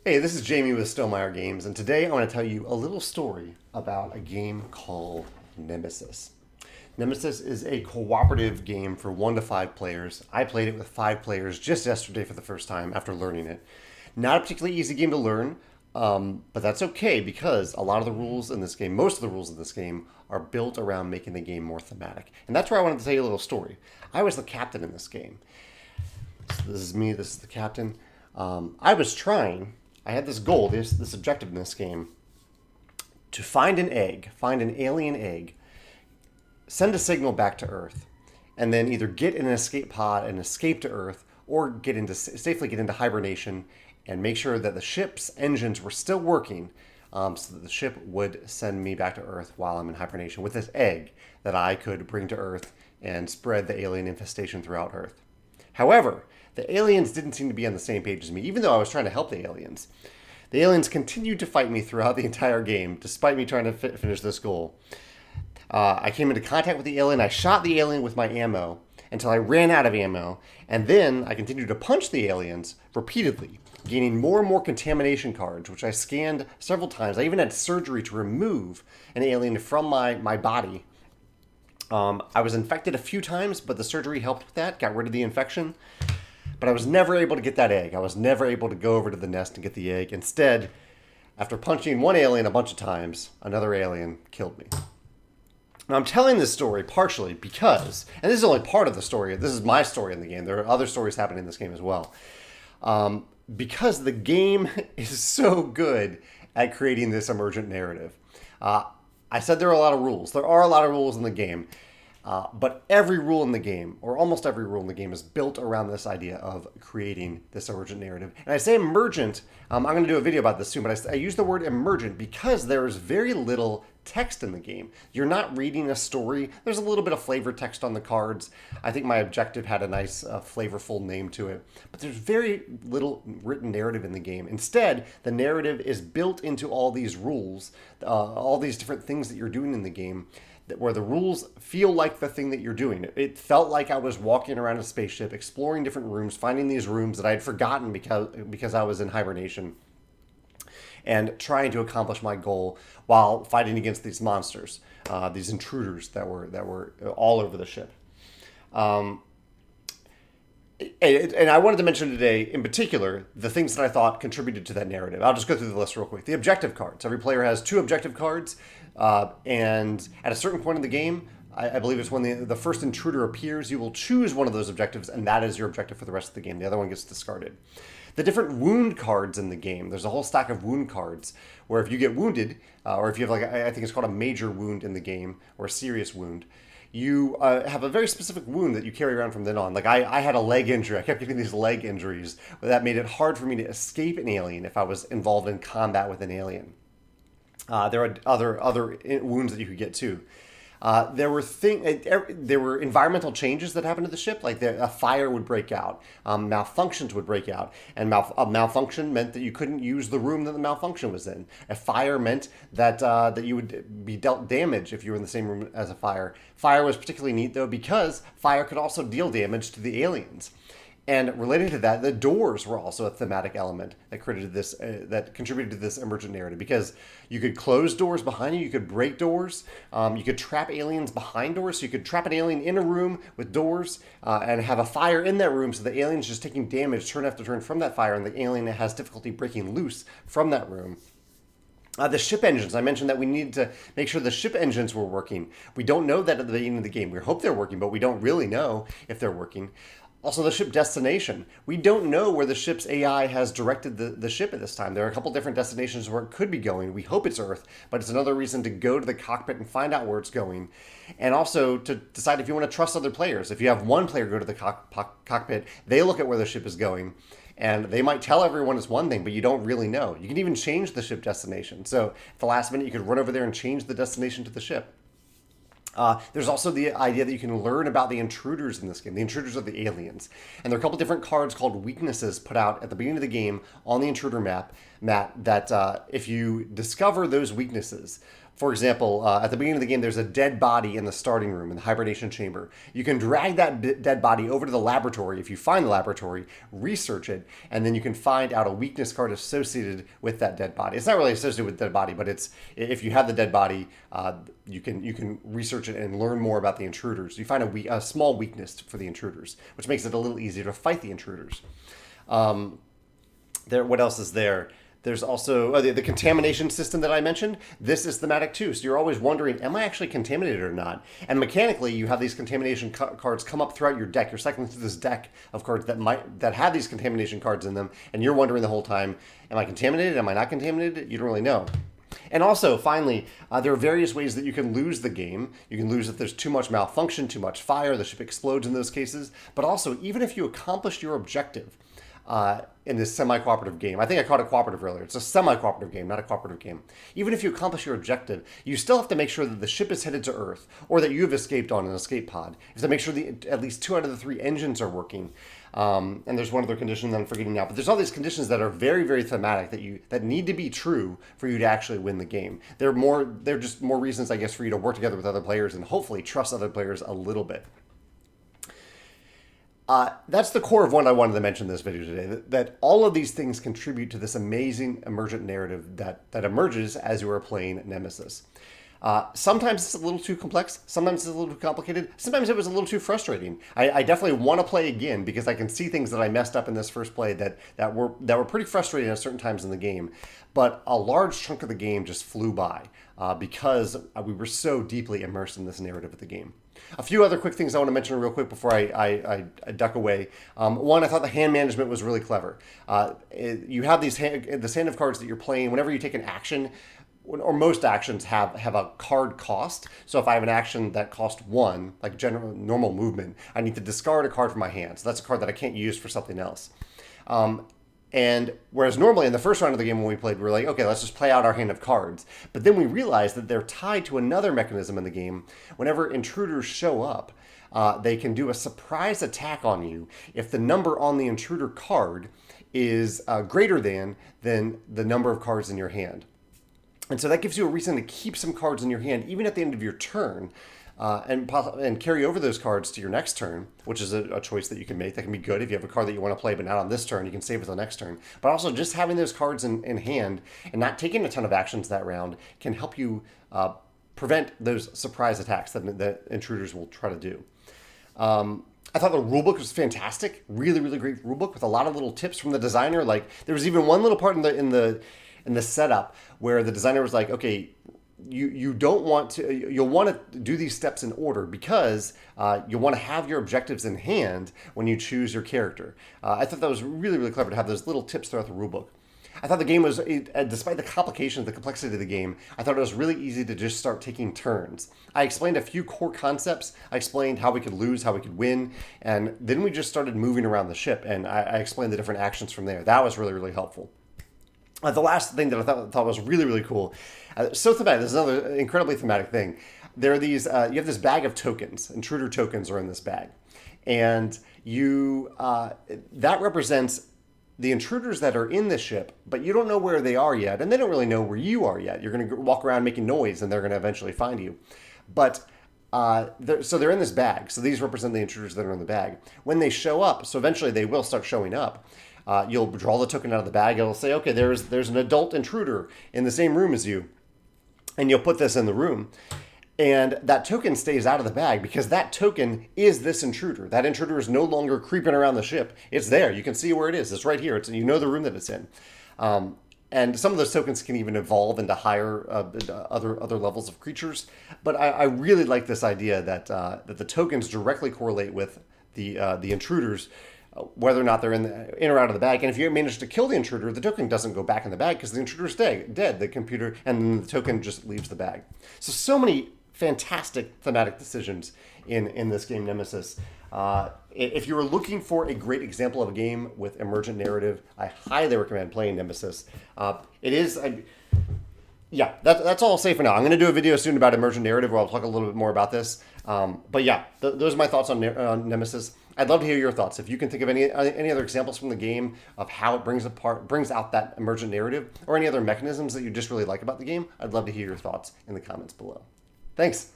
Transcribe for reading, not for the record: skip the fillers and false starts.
Hey, this is Jamey with Stonemeyer Games, and today I want to tell you a little story about a game called Nemesis. Nemesis is a cooperative game for 1 to 5 players. I played it with 5 players just yesterday for the first time after learning it. Not a particularly easy game to learn, but that's okay because a lot of the rules in this game, most of the rules in this game, are built around making the game more thematic. And that's where I wanted to tell you a little story. I was the captain in this game. So this is me, this is the captain. I had this goal, this objective in this game, to find an egg, find an alien egg, send a signal back to Earth, and then either get in an escape pod and escape to Earth, or safely get into hibernation and make sure that the ship's engines were still working, so that the ship would send me back to Earth while I'm in hibernation with this egg that I could bring to Earth and spread the alien infestation throughout Earth. However, the aliens didn't seem to be on the same page as me, even though I was trying to help the aliens. The aliens continued to fight me throughout the entire game, despite me trying to finish this goal. I came into contact with the alien. I shot the alien with my ammo until I ran out of ammo, and then I continued to punch the aliens repeatedly, gaining more and more contamination cards, which I scanned several times. I even had surgery to remove an alien from my body. I was infected a few times, but the surgery helped with that, got rid of the infection. But I was never able to get that egg. I was never able to go over to the nest and get the egg. Instead, after punching one alien a bunch of times, another alien killed me. Now, I'm telling this story partially because, and this is only part of the story, this is my story in the game. There are other stories happening in this game as well. Because the game is so good at creating this emergent narrative. I said there are a lot of rules. There are a lot of rules in the game. But every rule in the game, or almost every rule in the game, is built around this idea of creating this emergent narrative. And I say emergent, I'm going to do a video about this soon, but I use the word emergent because there is very little text in the game. You're not reading a story. There's a little bit of flavor text on the cards. I think my objective had a nice, flavorful name to it. But there's very little written narrative in the game. Instead, the narrative is built into all these rules, all these different things that you're doing in the game, where the rules feel like the thing that you're doing. It felt like I was walking around a spaceship, exploring different rooms, finding these rooms that I had forgotten because I was in hibernation, and trying to accomplish my goal while fighting against these monsters, these intruders that were all over the ship. And I wanted to mention today, in particular, the things that I thought contributed to that narrative. I'll just go through the list real quick. The objective cards. Every player has 2 objective cards, and at a certain point in the game, I believe it's when the first intruder appears, you will choose one of those objectives, and that is your objective for the rest of the game. The other one gets discarded. The different wound cards in the game. There's a whole stack of wound cards where if you get wounded, or if you have I think it's called a major wound in the game, or a serious wound, you have a very specific wound that you carry around from then on. Like I had a leg injury. I kept getting these leg injuries. That made it hard for me to escape an alien if I was involved in combat with an alien. There are other wounds that you could get too. There were environmental changes that happened to the ship, like a fire would break out, malfunctions would break out, and a malfunction meant that you couldn't use the room that the malfunction was in. A fire meant that you would be dealt damage if you were in the same room as a fire. Fire was particularly neat though because fire could also deal damage to the aliens. And relating to that, the doors were also a thematic element that that contributed to this emergent narrative, because you could close doors behind you, you could break doors, you could trap aliens behind doors, so you could trap an alien in a room with doors and have a fire in that room, so the alien's just taking damage turn after turn from that fire, and the alien has difficulty breaking loose from that room. The ship engines. I mentioned that we needed to make sure the ship engines were working. We don't know that at the beginning of the game. We hope they're working, but we don't really know if they're working. Also, the ship destination. We don't know where the ship's AI has directed the ship at this time. There are a couple different destinations where it could be going. We hope it's Earth, but it's another reason to go to the cockpit and find out where it's going. And also to decide if you want to trust other players. If you have one player go to the cockpit, they look at where the ship is going, and they might tell everyone it's one thing, but you don't really know. You can even change the ship destination. So at the last minute, you could run over there and change the destination to the ship. There's also the idea that you can learn about the intruders in this game. The intruders are the aliens. And there are a couple different cards called weaknesses put out at the beginning of the game on the intruder map that if you discover those weaknesses, For example, at the beginning of the game, there's a dead body in the starting room, in the hibernation chamber. You can drag that dead body over to the laboratory if you find the laboratory, research it, and then you can find out a weakness card associated with that dead body. It's not really associated with the dead body, but it's if you have the dead body, you can research it and learn more about the intruders. You find a small weakness for the intruders, which makes it a little easier to fight the intruders. What else is there? There's also the contamination system that I mentioned. This is thematic too. So you're always wondering, am I actually contaminated or not? And mechanically, you have these contamination cards come up throughout your deck. You're cycling through this deck of cards that have these contamination cards in them, and you're wondering the whole time, am I contaminated? Am I not contaminated? You don't really know. And also, finally, there are various ways that you can lose the game. You can lose if there's too much malfunction, too much fire, the ship explodes in those cases. But also, even if you accomplished your objective, in this semi-cooperative game. I think I called it cooperative earlier. It's a semi-cooperative game, not a cooperative game. Even if you accomplish your objective, you still have to make sure that the ship is headed to Earth, or that you've escaped on an escape pod. You have to make sure at least 2 out of the 3 engines are working. And there's one other condition that I'm forgetting now. But there's all these conditions that are very, very thematic that need to be true for you to actually win the game. They're just more reasons, I guess, for you to work together with other players and hopefully trust other players a little bit. That's the core of what I wanted to mention in this video today, that all of these things contribute to this amazing emergent narrative that emerges as you are playing Nemesis. Sometimes it's a little too complex, sometimes it's a little too complicated, sometimes it was a little too frustrating. I definitely want to play again because I can see things that I messed up in this first play that were pretty frustrating at certain times in the game. But a large chunk of the game just flew by because we were so deeply immersed in this narrative of the game. A few other quick things I want to mention real quick before I duck away. One, I thought the hand management was really clever. You have this hand of cards that you're playing. Whenever you take an action, or most actions have a card cost. So if I have an action that costs 1, like normal movement, I need to discard a card from my hand. So that's a card that I can't use for something else. And whereas normally in the first round of the game when we played, we were like, okay, let's just play out our hand of cards. But then we realized that they're tied to another mechanism in the game. Whenever intruders show up, they can do a surprise attack on you if the number on the intruder card is greater than the number of cards in your hand. And so that gives you a reason to keep some cards in your hand, even at the end of your turn, and carry over those cards to your next turn, which is a choice that you can make. That can be good if you have a card that you want to play, but not on this turn. You can save it for the next turn. But also, just having those cards in hand and not taking a ton of actions that round can help you prevent those surprise attacks that intruders will try to do. I thought the rulebook was fantastic. Really, really great rulebook with a lot of little tips from the designer. Like there was even one little part in the setup where the designer was like, okay, you'll want to do these steps in order because you'll want to have your objectives in hand when you choose your character. I thought that was really, really clever to have those little tips throughout the rulebook. I thought the game was, despite the complications, the complexity of the game, I thought it was really easy to just start taking turns. I explained a few core concepts. I explained how we could lose, how we could win, and then we just started moving around the ship, and I explained the different actions from there. That was really, really helpful. The last thing that I thought was really, really cool, so thematic, this is another incredibly thematic thing. There are these, you have this bag of tokens, Intruder Tokens are in this bag. And that represents the intruders that are in the ship, but you don't know where they are yet, and they don't really know where you are yet. You're going to walk around making noise, and they're going to eventually find you. But so they're in this bag. So these represent the intruders that are in the bag. When they show up, so eventually they will start showing up, you'll draw the token out of the bag. It'll say, okay, there's an adult intruder in the same room as you, and you'll put this in the room. And that token stays out of the bag because that token is this intruder. That intruder is no longer creeping around the ship. It's there. You can see where it is. It's right here. You know the room that it's in. And some of those tokens can even evolve into higher, other levels of creatures. But I really like this idea that the tokens directly correlate with the intruders, whether or not they're in or out of the bag. And if you manage to kill the intruder, the token doesn't go back in the bag because the intruder's dead. The computer, and then the token just leaves the bag. So many fantastic thematic decisions in this game, Nemesis. If you were looking for a great example of a game with emergent narrative, I highly recommend playing Nemesis. Yeah, that's all I'll say for now. I'm going to do a video soon about emergent narrative where I'll talk a little bit more about this. But yeah, those are my thoughts on Nemesis. I'd love to hear your thoughts. If you can think of any other examples from the game of how it brings out that emergent narrative, or any other mechanisms that you just really like about the game, I'd love to hear your thoughts in the comments below. Thanks.